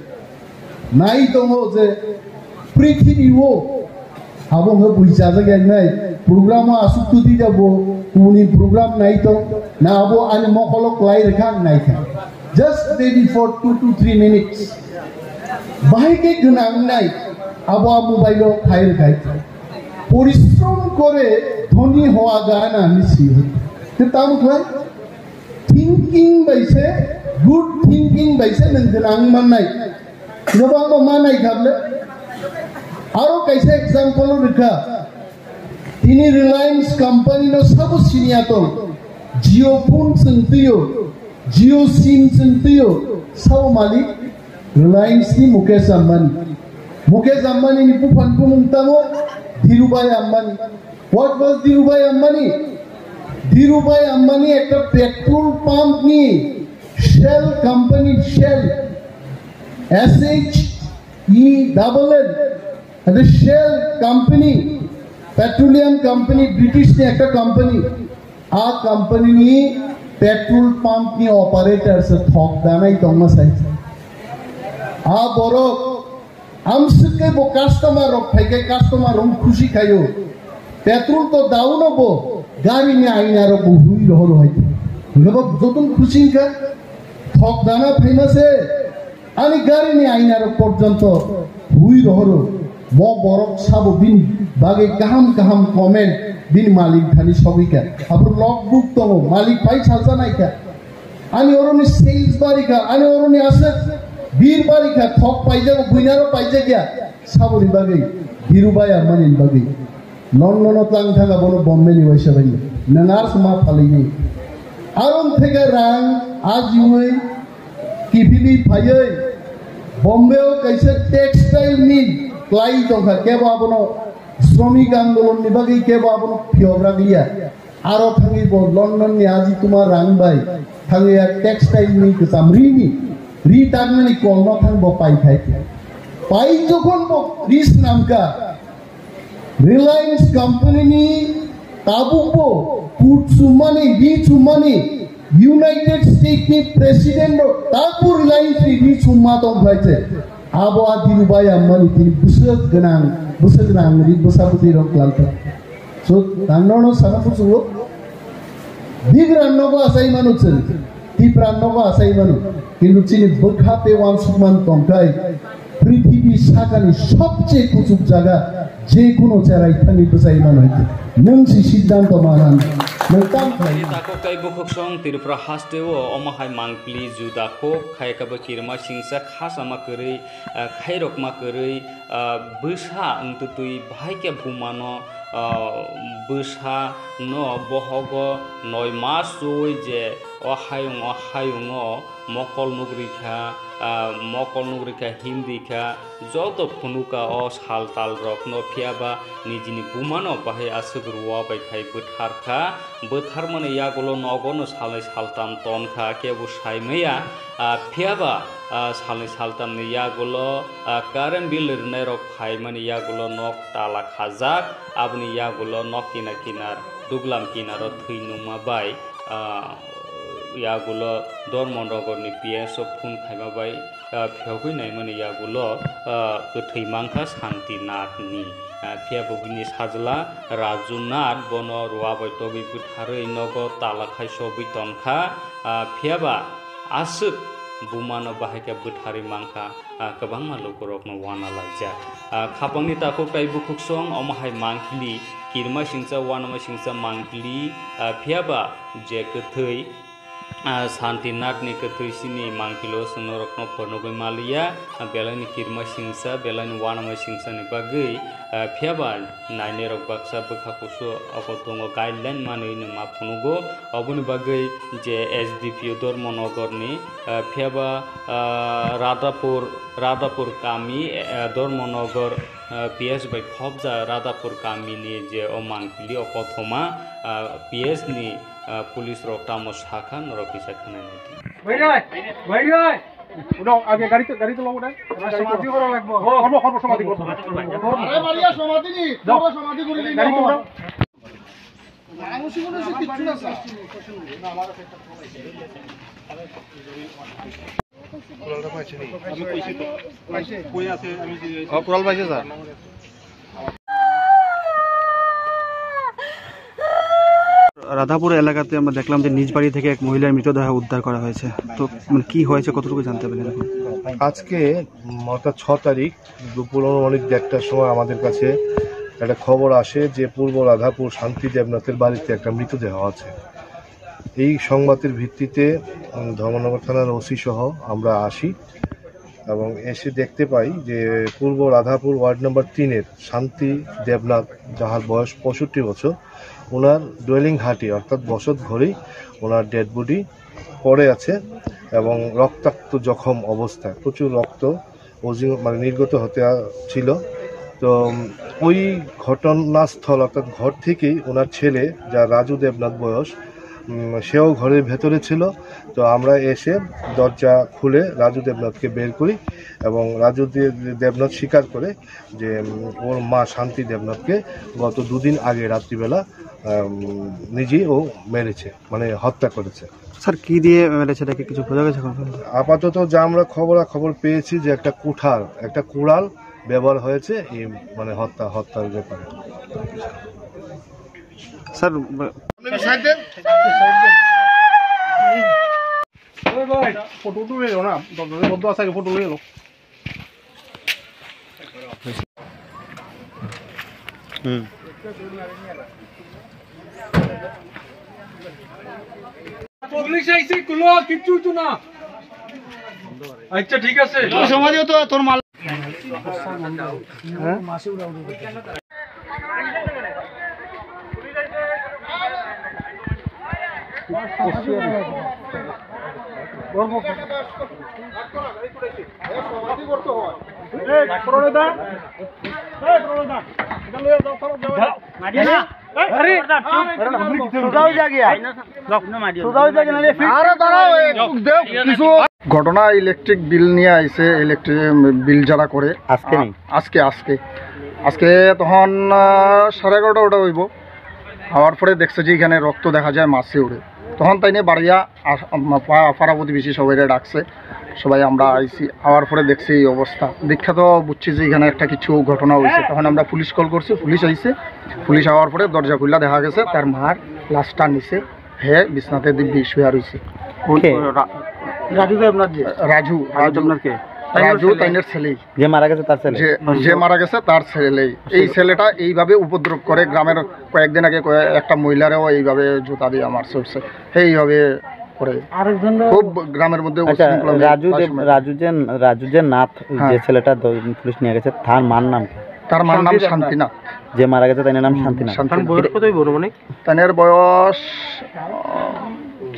নাই দঙ্গ যে পৃথিবীও আবহাওয়া বুঝা যায় নাই programme আসুক দি যাব কোনি programme নাই তো না আবো আনি মকলক লাই রেখান নাই খা just maybe for 2 to 3 minutes বাইকে গনাং নাই আবো মোবাইল খাই খাই পরিশ্রম করে ধনী হওয়া যায় না মিছি তো তাম খাই থিংকিং বাইছে গুড থিংকিং বাইছে নং গনাং মান নাই गोबां मानाय खाबले आरो कैसे एग्जांपल रखा तिनी रिलायंस कंपनी नो सब सिनिया तो जियो फोन संतियो जियो सिम संतियो सब मालिक रिलायंस नि मुकेश अंबानी नि पुफान पुमुंतामो धीरूभाई अंबानी व्हाट वाज धीरूभाई अंबानी एक पेट्रोल पंप नि Shell company Shell SHELL the Shell company petroleum company British ne ekta company a company ni petrol pump ni operator se thok danai tongma sai a boro amsuke bo customer rok thaike customer rom khushi khayo petrol to daw no bo gari ni aina ro bo hui rohor hoy gobo jotun khushi ka thok dana famous hai ani gari ni ainaর পর্যন্ত হুই রহরো ম বরক sub বিন বাগে কাহাম comment বিন মালিক খালি সবিকা আপর log বুক তো মালিক পাই ছালসা নাইকা ani oroni sales barika ani oroni ase bir barika thok পাই যাব বুইনারো পাই যা গিয়া সাবরি বাগে ধীরুভাই আম্বানি বাগে লন্ডনত লাং থাকা বলো বম্বেনি বৈশা ভাই নঙার সমা ফালিনি আরম থেকে রাং আজ ইউই কিপিবি ফাইयै বম্বেও কাইসে টেক্সটাইল মিল ক্লাই দংখা কেবো আবনো শ্রমিক আন্দোলন नि बागै केबो आबनो फियोग्रागलिया आरो थांगिबो लंडन नि आजि तुमा रांबाय थांगिया टेक्सटाइल नि कसामरिनि रि तागनि कलनो थांबो पाइखाय पाइ जखन बो रिस नामका रिलायंस कंपनी नि ताबुबो पुट सुमानि रि सुमानि यूनाइटेड स्टेट नि प्रेसिडेंट ताबु रिलायंस रि सुमा दंखायसे आबो आदिरुबाय आम्मानि तिनि बुसोग गोनां रि बुसाबुति रक लांथा सो तांनोनो सानाफुसुगो बिग्राननोबो आसाय मानुसोन तिप्राननोबो आसाय मानु किन्तु चिनि बखापे वान सुमान तंखाय पृथ्वी सागानि सबचेয়ে कुचुक जागा जे कोनो चाराइथानि बुसाय मानु नोंसि सिद्धांत मानान Tako kai bukuk song tirupra hasteo omahai mangpli judako khai kaba kirma singsa khasama keri khai rokma keri besa untutui bhaike bhumano besa no bohogo noi mas oi je ohayung mokol nugrika hindi kha joto phunuka o sal tal rok no phiaba nijini bumano bahai asugruwa bai khai bothar kha bothar mane yagulo nogono salai saltam ton kha kebu saimeya phiaba salai saltam ni yagulo karen bill rnai rok phai mane yagulo nok tala khajak abni yagulo nok kinar duglam kinaro thuinuma bai yagulo dormonrogorni PSO phun khaima bai phegoi nai mane yagulo gothei mangkha shanti nathni phiabo bini sajla rajunath bono ruabai tobi butharei nogo tala khai sobi tonkha phiaba asuk bumano bahaya buthari mangkha kabang malukorokno wana laja khapangni tako kai bukuk song omahai mangkli kirma singsa wanama singsa mangkli phiaba je gothei Santinak ni ketuisini mangkilo sonorokno pornogoi malia belani kirma singsa belani wanama singsa ni bagai phiaba naine rok baksa bukhakuso akotongo guideline manei ni maphunugo obuni bagai je SDPO dormonogor ni phiaba Radapur kami dormonogor PS bai khobja Radapur kami ni je o mangkili o kothoma PS ni police रोकटामो शाखा नरकी शाखा नहीं भाई उड़ो आगे गाड़ी तो लाओ उड़ा समाधि करा लगबो खबर समाधि करबो अरे मारिया समाधि नी जाओ समाधि করে দিই গাড়ি তো উড়ো মানুষ কোনো কিছু না স্যার না আমাদের কুড়ালটা পাইছে নি আমি কইছি তো পাইছে কই আছে আমি কুড়াল পাইছে স্যার রাধাপুর এলাকাতে আমরা দেখলাম যে নিজ বাড়ি থেকে এক মহিলার মৃতদেহ উদ্ধার করা হয়েছে তো মানে কি হয়েছে কতটুকু জানতে পারলেন এখন আজকে অর্থাৎ 6 তারিখ দুপুর অনেক 1টার সময় আমাদের কাছে একটা খবর আসে যে পূর্ব রাধাপুর শান্তি দেবনাথের বাড়িতে একটা মৃতদেহ আছে এই সংবাদের ভিত্তিতে ধর্মনগর থানার ওসি সহ আমরা আসি এবং এসে দেখতে পাই যে পূর্ব রাধাপুর ওয়ার্ড নম্বর 3 এর শান্তি দেবনাথ যার বয়স 65 বছর ওনার ডোয়েলিং হাটি অর্থাৎ বসত ঘরেই ওনার ডেড বডি পড়ে আছে এবং রক্তাক্ত জখম অবস্থায় প্রচুর রক্ত মানে নির্গত হতে ছিল তো ওই ঘটনাস্থল অর্থাৎ ঘর থেকেই ওনার ছেলে যা রাজু দেবনাথ বয়স সেও ঘরের ভেতরে ছিল তো আমরা এসে দরজা খুলে রাজু দেবনাথকে বের করি এবং রাজু দেবনাথ স্বীকার করে যে ওর মা শান্তি দেবনাথকে গত 2 দিন আগে রাত্রিবেলা নিজেই ও মেরেছে মানে হত্যা করেছে স্যার কি দিয়ে মেরেছে এটা কি কিছু বোঝা গেছে আপাতত যা আমরা খবর পেয়েছি যে একটা কুড়াল ব্যবহার হয়েছে এই মানে হত্যার ব্যাপারে স্যার ফটো তুলে এলো না বদ্ধ আছে ফটো তুলে এলো পুলিশ আইছে কুলো কিচ্ছু তো না আচ্ছা ঠিক আছে সমাজে তো তোর মাল ঘটনা ইলেকট্রিক বিল নিয়ে আইছে ইলেকট্রিক বিল যারা করে আজকে তখন 11:30 ওটা হইব হওয়ার পরে দেখছে যে এখানে রক্ত দেখা যায় মাছে উড়ে তখন তাই নিয়ে বাড়িয়া পাড়া প্রতিবেশী সবাই ডাকছে সবাই আমরা আইছি আওয়ার পরে দেখছি এই অবস্থা দীক্ষা তো বুঝছি যে এখানে একটা কিছু ঘটনা হয়েছে তখন আমরা পুলিশ কল করছি পুলিশ আইছে পুলিশ আওয়ার পরে দরজা খুললা দেখা গেছে তার মার লাশটা নিচে হে বিছনাতে দিব্যি শুয়ে রয়েছে রাজু তাইনের ছেলেই যে মারা গেছে তার ছেলেই এই ছেলেটা এইভাবে উপদ্রব করে গ্রামের কয়েকদিন আগে একটা মহিলারও এইভাবে জুতা দিয়ে আমার চলছে এইভাবে করে খুব গ্রামের মধ্যে রাজু যে নাথ যে ছেলেটা পুলিশ নিয়ে গেছে তার মার নাম শান্তিনাথ যে মারা গেছে তার নাম শান্তিনাথ তাইনের বয়স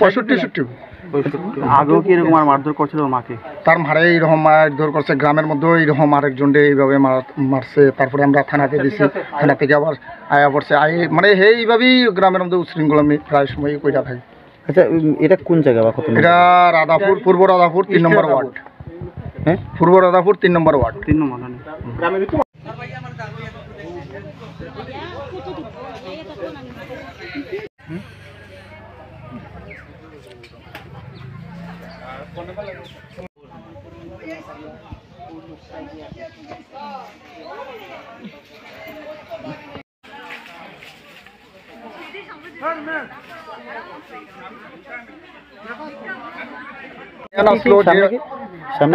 65-60 আগেও কি এরকম মারধর করছিল মাকে তার মারে এইরকম মারধর করছে গ্রামের মধ্যেও এইরকম আরেকজনকে এইভাবে মারছে তারপরে আমরা থানাতে দিছি থানা থেকে আবার আয়া পড়ছে মানে এইভাবেই গ্রামের মধ্যে উশৃঙ্খলা আমি প্রায় সময় কইরা থাকি আচ্ছা এটা কোন জায়গা বা কত এটা রাধাপুর পূর্ব রাধাপুর 3 নম্বর ওয়ার্ড হ্যাঁ পূর্ব রাধাপুর 3 নম্বর ওয়ার্ড 3 নম্বর গ্রামের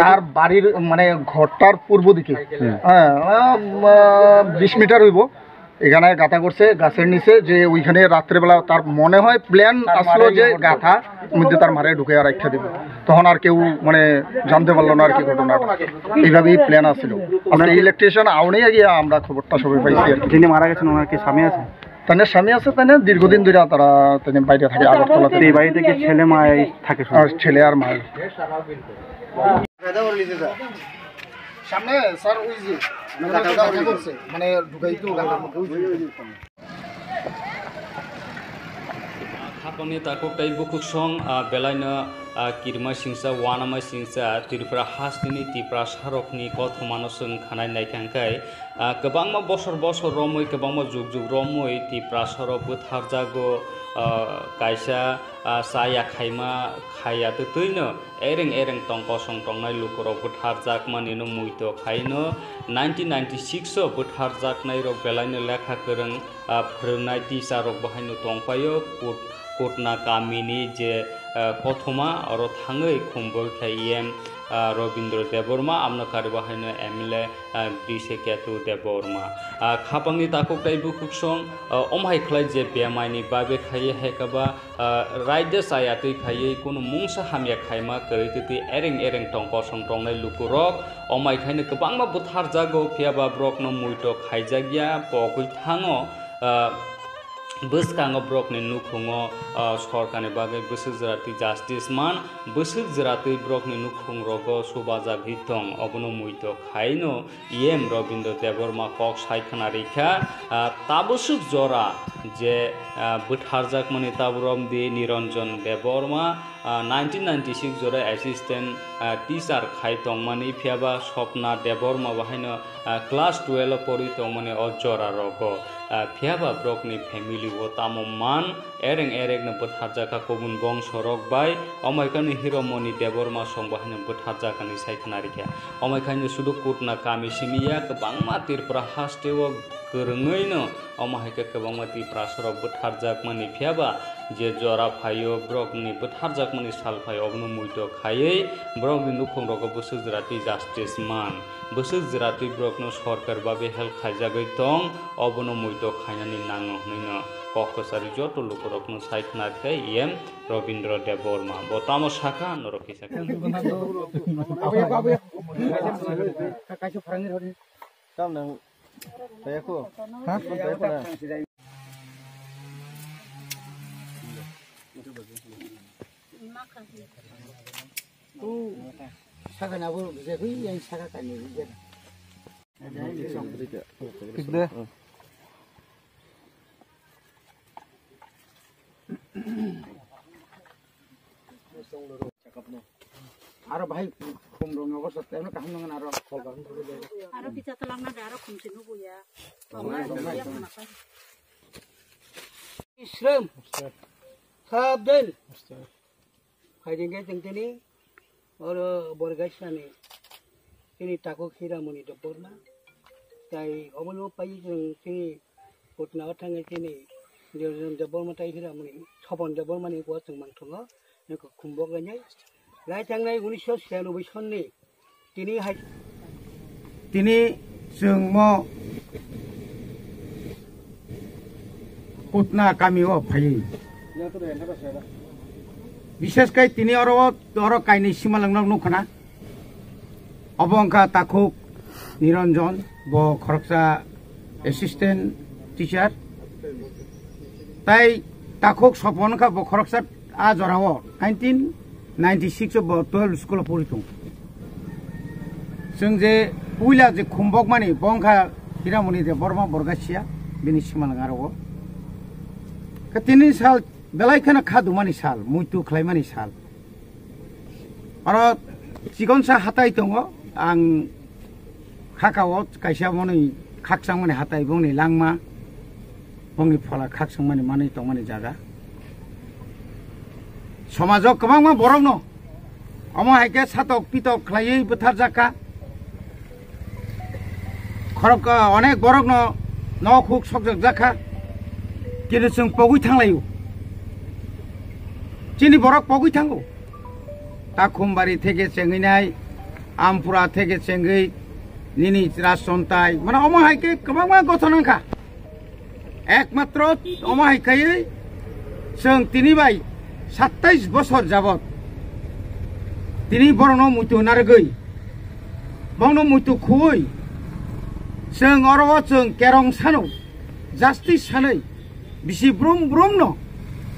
তার বাড়ির মানে ঘরটার পূর্ব দিকে 20 মিটার হইব এখানে গাথা করছে গাছের নিচে যে ওইখানে রাত্রেবেলা তার মনে হয় প্ল্যান আসলো যে গাথা মধ্যে তার মারে ঢুকে আর রাখা দেবে তখন আর কেউ মানে জানতে পারলো না আর কি ঘটনাটা এইভাবেই প্ল্যান আসছিল আমরা ইলেকট্রিশিয়ান আউনেই গিয়ে আমরা খবরটা সবাই পাইছি আর যিনি মারা গেছেন ওনার কি স্বামী আছে তাদের স্বামী আছে তাই দীর্ঘদিন ধরে তারা বাইরে থাকে আগরতলাতে এই বাড়িতে কি ছেলে মা থাকে ছেলে আর মা সামনে স্যার ওই যে মানে ঢুকাইতো खापनि ताकुक ताई बुकुक सं बेलायनो किरमा सिंसा वानामा सिंसा त्रिपुरा हास्तिनि त्रिपुरा सारकनि कथमानो जों खानाय नायखांखाय गोबांमा बसर बसर रमै गोबांमा जुग जुग रमै त्रिपुरा सारक बुथारजागो कायसा साया खायमा खाया तैनो एरें एरें टंक सं टंनाय लुकरक बुथारजाक मानिनो मुइतो खायनो 1996 बुथारजाकनाय रक बेलायनो लेखा गोरों फोरोंनाय टिचारक बाहायनो दंफायो कोटना गामिनि जे कथमा और थाङै खुंबो खायेम रवीन्द्र देबवर्मा आमनाकारि बाहायनो एमएलए ब्रिसे केतु देबवर्मा खापांनि ताकुकटाय बुकुसं अमहाय खलाय जे बेमायनि बाबे खाये हेकाबा रायदे सायातै खाये कुनु मुंसा हामिया खायमा करितै एरें एरें टंक सं टंनाय लुकुरक अमाय खायनो गोबांमा बुथार जागो फियाबा ब्रकनो मुइतो खायजागिया पगै थाङो बसकांगो ब्रकनि नुखुङो सरकारनि बागै बोसोरजराति जास्टिस मान बोसोरजराति ब्रकनि नुखुङ रगो सुबाजाग हितं अबनो मुइतो खायनो इएम रवीन्द्र देबवर्मा कक सायखना रेखा ताबसुक जरा जे बुथारजाक मनि ताबरम दे निरंजन देबवर्मा 1996 जरा असिस्टेंट टीचार खायतं मानि फियाबा स्वप्ना देबवर्मा बाहायनो क्लास 12 पढ़ितं मानि अजरा रगो फियाबा ब्रकनि फैमिली वो तामो मान एरें एरें न बुथारजाका कबुन बंश रक बाय अमायकानि हिरमनि देबवर्मा सं बाहायनो बुथारजाकानि सायखना रेखा अमायकानि सुदु कुटना कामि सिमिया गोबांमा त्रिपुरा हास्टेव गोरोङैनो अमाहायका गोबांमा त्रिपुरा सरक बुथारजाक मानि फियाबा जे जरा फायो ब्रकनि बुथारजाक मानि साल फायो अबनो मुइतो खायै ब्रकनि नुखुं रक बोसोरजराति जास्टिस मान बोसोरजराति ब्रकनो सरकार बाबे हेल्प खायजागै दं अबनो मुइतो खायनानि नाङो नैनो ककसारि जत लुकरकनो सायखनाखै इएम रवीन्द्र देबवर्मा बतामो साखा नरखि साखा 사과나고 이제 그 사과까지 이제 आरो भाई खम दङ अबस्था तेनो काम नङन आरो bisa telang nada aro khumsi nubu ya Islam sabdel haidenge tengteni oro borgaisani ini takok hiramuni doborna tai omono pai jeng tini putna othange tini dirjam doborma tai hiramuni chobon dobormani ko teng mangthongo neko khumbok ganyai lai tangnai 1996 sonni tini जों म Putana कामियो phi विशेषकै तिनी अरो काइनि सिमा लंगनाव नखना अबंका ताखुक निरंजन ब खरकसा assistant teacher ताई ताखुक सपनका ब खरकसा आ जराव 1996 ब 12 school पढिथुं जों जे उइला जे खुम्बक माने बंखा हिरामनि दे Burma बरगासिया बिनि सिमान गारव कतिनि साल बेलायखना खादु मानि साल मुइतु खलायमानि साल आरो सिगनसा हाताय दङ आं खाकाव कायसा मनि खाकसां माने हाताय बंनि लांमा बंनि फला खाकसां माने माने दं माने जागा समाजक गोबां बरं न अमा हायके सातक पितक खलायै बोथार जाका खरक अनेक बरक न खुक सकजक जाखा किन्तु जों पगै थांलायो चिनि बरक पगै थांगौ ताखुमबारि थेके चेंगैनाय आमपुरा थेके चेंगै निनि राजसन्ताय माने अमाहायके गोबां गथनांखा एकमात्र अमाहायखायै जों तिनि बाय 27 बছर जाबत तिनि बरनो मुइतु नारगै बंनो मुइतु खुबै जों अरव जों केरं सानो जास्टिस सानै बिसि ब्रुम ब्रुम न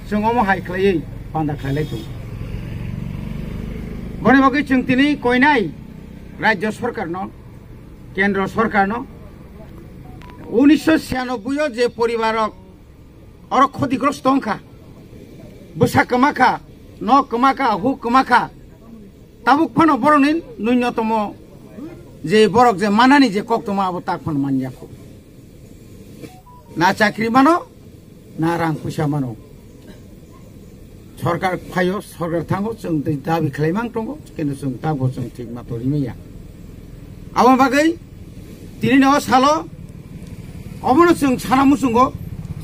जों अमाहाय खालायै बान्दा खालायलायदों बने बागै जों दिनै कयनाय राज्य सरकार न केन्द्र सरकार न 1996 जे परिवारक अर क्षतिग्रस्त अंखा बोसा कमाखा न कमाखा हु कमाखा ताबुक फानो बर'नि न्यूनतम जे बरक जे मानानि जे कक्तमा अब ताकफन मानजाखौ ना चाकरी मानो ना रां पैसा मानो सरकार फायो सरकार थांगो जों दाबि खालायमां दङ किन्तु जों दाबो जों थिक मातरि मैया आवा बागै दिनै न सालो अमनो जों साना मुसुंगो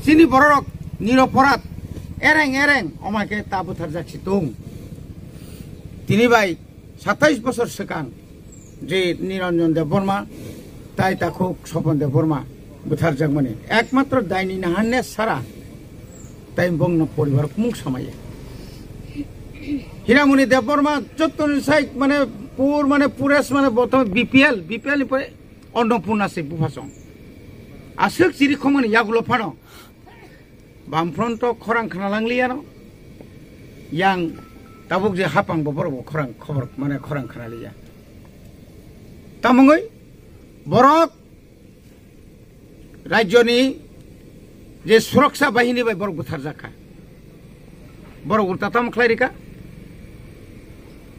सिनि बरक निरपराध एरें अमाके ताबुथार जाखि दं दिनै बाय 27 बोसोर सिगां जे निरंजन देव बर्मा ताई ताखुक सपन देव बर्मा बुथारजाक माने एकमात्र दायनि नाहाने सारा ताई बंगनो परिवार मुख समाये हिरामनि देव बर्मा जत्तनि साइ माने पुरेस माने बर्तमान बीपीएल निफ्राय अन्नपूर्णा से बुफासं आसुक जिरि खमनि यागुलो फानो बामफ्रन्ट खरां खानालांलियानो यां ताबुक जे हापां बबरबो खरां खबर माने खरां खानालिया तामुङै बरक राज्यनि जे सुरक्षा बाहिनी बाय बरक बुथार जाखा बरक उल्टाताम खलायरिका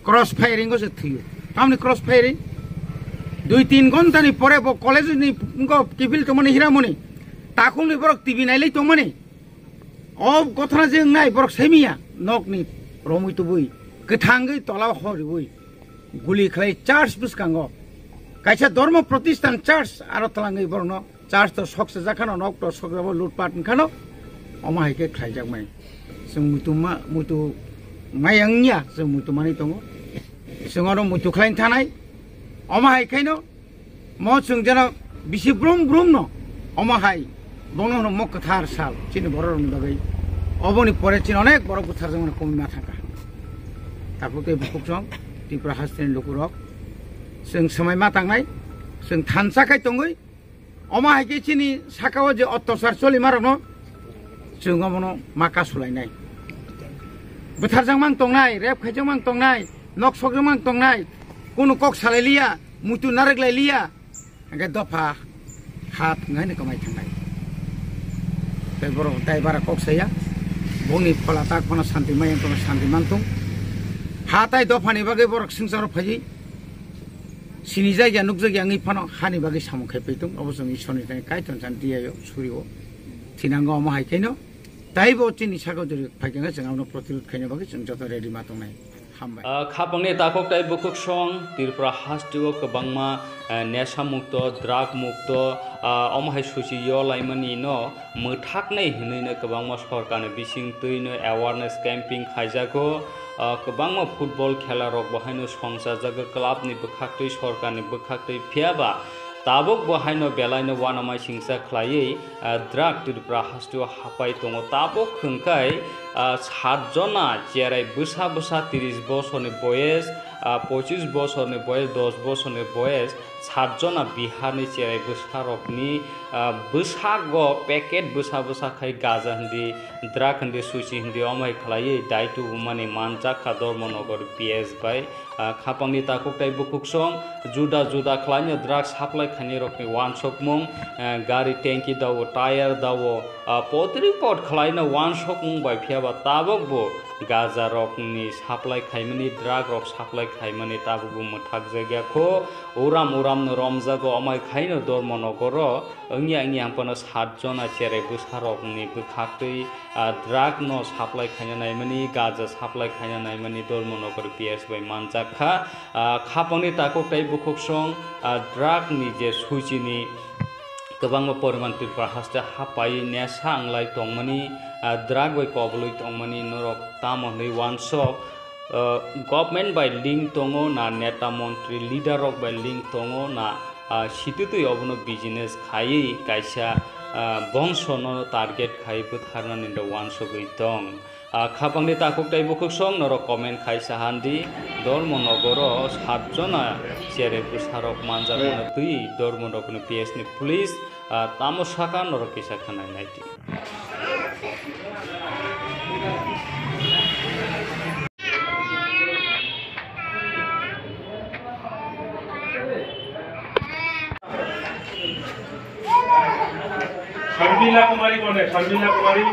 क्रस फायरिंग से थयो तामनि क्रस फायरिंग 2-3 घन्टानि परे ब कलेजनि किबिल तमनि हिरामनि ताखुंनि बरक टिभि नायलै तमनि अब गथना जों नाय बरक सेमिया नकनि रमुइतुबुइ गोथांगै तलाव हरिबुइ गुलि खलाय चार्ज बुसकांगो कायसा धर्म प्रतिष्ठान चार्ज आरो तलांगै बरनो चार्ज तो सकसे जाखानो नक तो सकजाबो लुटपाट खानो अमाहायके खायजाक माय जों मुतु मायंनिया जों मुतु मानि दङ जों आरो मुतु खलायन थानाय अमाहायखायनो म जों जेना बिसि ब्रुम न अमाहाय बंनो मकथार साल चिनि बररनि बागै अबनि परे चिन अनेक बर बुथार जों कमि मा थाका तापुके बुकुजों त्रिपुरा हास्टेन लुकुरक जों समय मा थांनाय जों थानसाखाय दङै अमाहायके चिनि साकाव जे अत्याचार चलि मारनो जों अबनो माका सुलायनाय बोथारजों मां तंनाय रेप खायजों मां तंनाय नक सकजों मां तंनाय कुनु कक सालायलिया मुतु नारेगलायलिया आंगे दफा हात ngaino कमाय थांनाय बे बर' दायबारा कक साया बंनि फला ताक फना शान्ति मायं तंग शान्ति मांtung हाताय दफानि बागै बर' सिंसार फायि सिनि जायगा नुक जायगा आंनि फानो हानि बागै सामु खायफैtung अबसं इसोरनि थाखाय कायतन शान्तियायो सुरियो थिनांगौ माहायखायनो दायबो चिनि सागो जरि फायगोन जों आवनो प्रतिरोध खायनो बागै जों जत रेडि मा दंनाय हामबाय खापंनि ताकक ताय बुकुक सं तिरफ्रा हास्टिओ कबांमा नेशा मुक्त ड्राग मुक्त अमहाय सुचियो लाइमनि न मोथाकनै हिनैनो कबांमा सरकारनि बिसिं तैनो अवेयरनेस कैंपिंग खायजागो कबांमा फुटबल खेला रक बहायनो संसा जागो क्लाबनि बखाक्तै सरकारनि बखाक्तै फियाबा ताबक बहायनो बेलायनो वानामाय सिंसा खलायै ड्राग तिरफ्रा हास्टिओ हापाय दङ ताबक खंखाय 7 जना जेरै बोसा बोसा 30 बছरनि बयस 25 बছरनि बयस 10 बছरनि बयस 7 जना बिहारनि जेरै बोसारकनि बोसाग पेकेट बोसा बोसा खाय गाजा हिंदी ड्राग हिंदी सुचि हिंदी अमाय खलायै दायतु माने मानजा खादर मनगर पिएस बाय खापांनि ताकुक ताय बुकुक सं जुदा जुदा खलायनो ड्राग साप्लाय खानि रकनि वान सकमुं गारि टेंकी दावो टायार दावो पत्रि पट खलायनो वान सकमुं बाय फियाबा ताबकबो गाजा रकनि साप्लाय खायमनि ड्राग रक साप्लाय खायमनि ताबकबो मथाक जायगाखौ उराम उराम रमजागो अमाय खायनो दरमनगर अंनि आंपनो 7 जना जेरै बोसारकनि बखाक्तै ड्राग न साप्लाय खायनो नायमनि गाजा साप्लाय खायनो नायमनि दरमनगर पिएस बाय मानजाखा खापंनि ताकुक ताय बुकुक सं ड्राग नि जे सुचिनि गोबां परिमाण तिरफ्रा हास्ते हापाय नेशा आंलाय तंमनि ड्राग बाय कबलुय तंमनि नरक तामहनै वानसक गभर्नमेंट बाय लिंक तंगो ना नेता मंत्री लीडर रक बाय लिंक तंगो ना सितुतुय अबनो बिजनेस खायै कायसा बंशनो टारगेट खायै बुथारनानै द वानसगै दं खापांनि ताकुक ताय बुकुक सं नर कमेन्ट खायसा हान्दी धर्मनगर 7 जना जेरै बुसारक मानजागोन तुई धर्मनगरनि पिएसनि पुलिस तामसाका नर किसा खानाय नायति शर्मिला कुमारी कौन है? शर्मिला कुमारी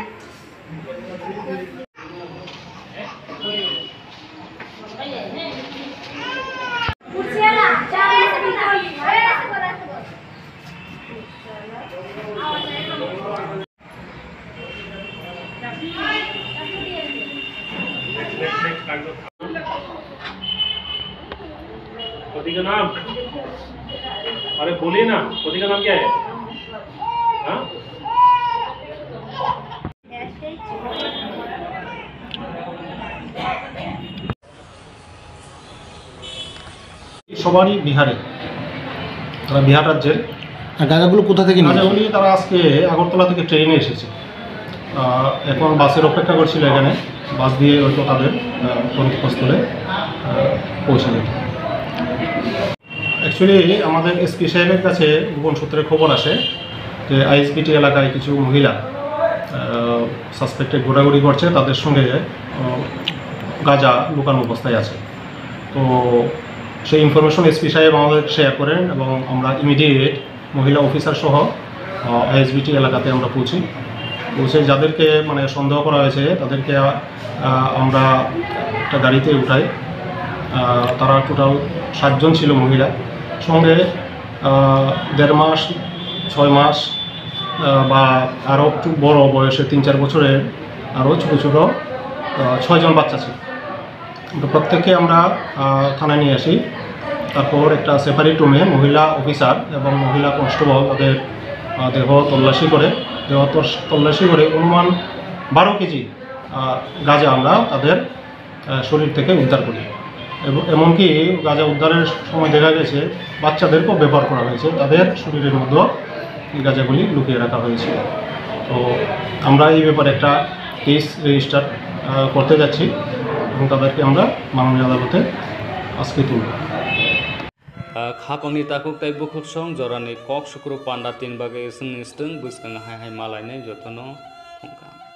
पति का नाम? अरे बोलिए ना, पति का नाम क्या है? हाँ? সবারই বিহারে, তারা বিহার রাজ্যের। গাঁজাগুলো কোথা থেকে নিয়ে? গাঁজাগুলি তারা আজকে আগরতলা থেকে ট্রেনে এসেছে, এখন বাসের অপেক্ষা করছিল এখানে, বাস দিয়ে হয়তো তাদের গন্তব্যস্থলে পৌঁছে দেবে। অ্যাকচুয়ালি আমাদের এসপি সাহেবের কাছে গোপন সূত্রে খবর আসে যে আইএসবিটি এলাকায় কিছু মহিলা সাসপেক্টেড ঘোরাঘুরি করছে, তাদের সঙ্গে গাঁজা লুকানো অবস্থায় আছে। তো সেই ইনফরমেশন এসপি সাহেব আমাদের শেয়ার করেন এবং আমরা ইমিডিয়েট মহিলা অফিসার সহ আইএসবিটি এলাকাতে আমরা পৌঁছে যাদেরকে মানে সন্দেহ করা হয়েছে তাদেরকে আমরা একটা গাড়িতে উঠাই। তারা টোটাল 7 জন ছিল মহিলা, সঙ্গে 1.5 মাস 6 মাস বা আরও একটু বড় বয়সে 3-4 বছরের আরও ছোটো ছোটো 6 জন বাচ্চা ছিল। প্রত্যেককে আমরা থানায় নিয়ে আসি। তারপর একটা সেপারেট রুমে মহিলা অফিসার এবং মহিলা কনস্টেবল তাদের দেহ তল্লাশি করে অনুমান 12 কেজি গাঁজা আমরা তাদের শরীর থেকে উদ্ধার করি। এবং এমনকি গাঁজা উদ্ধারের সময় দেখা গেছে বাচ্চাদেরকেও ব্যবহার করা হয়েছে, তাদের শরীরের মধ্যে এই গাঁজাগুলি লুকিয়ে রাখা হয়েছিল। তো আমরা এই ব্যাপারে একটা কেস রেজিস্টার করতে যাচ্ছি এবং তাদেরকে আমরা মাননীয় আদালতে আজকে তুলব। खापंनि ताकुक ताय बुकुक सं जरानि कक सुक्र पान्डा 3 बागे इसं निस्तों बुसखां हाय हाय मालायनाय जतनो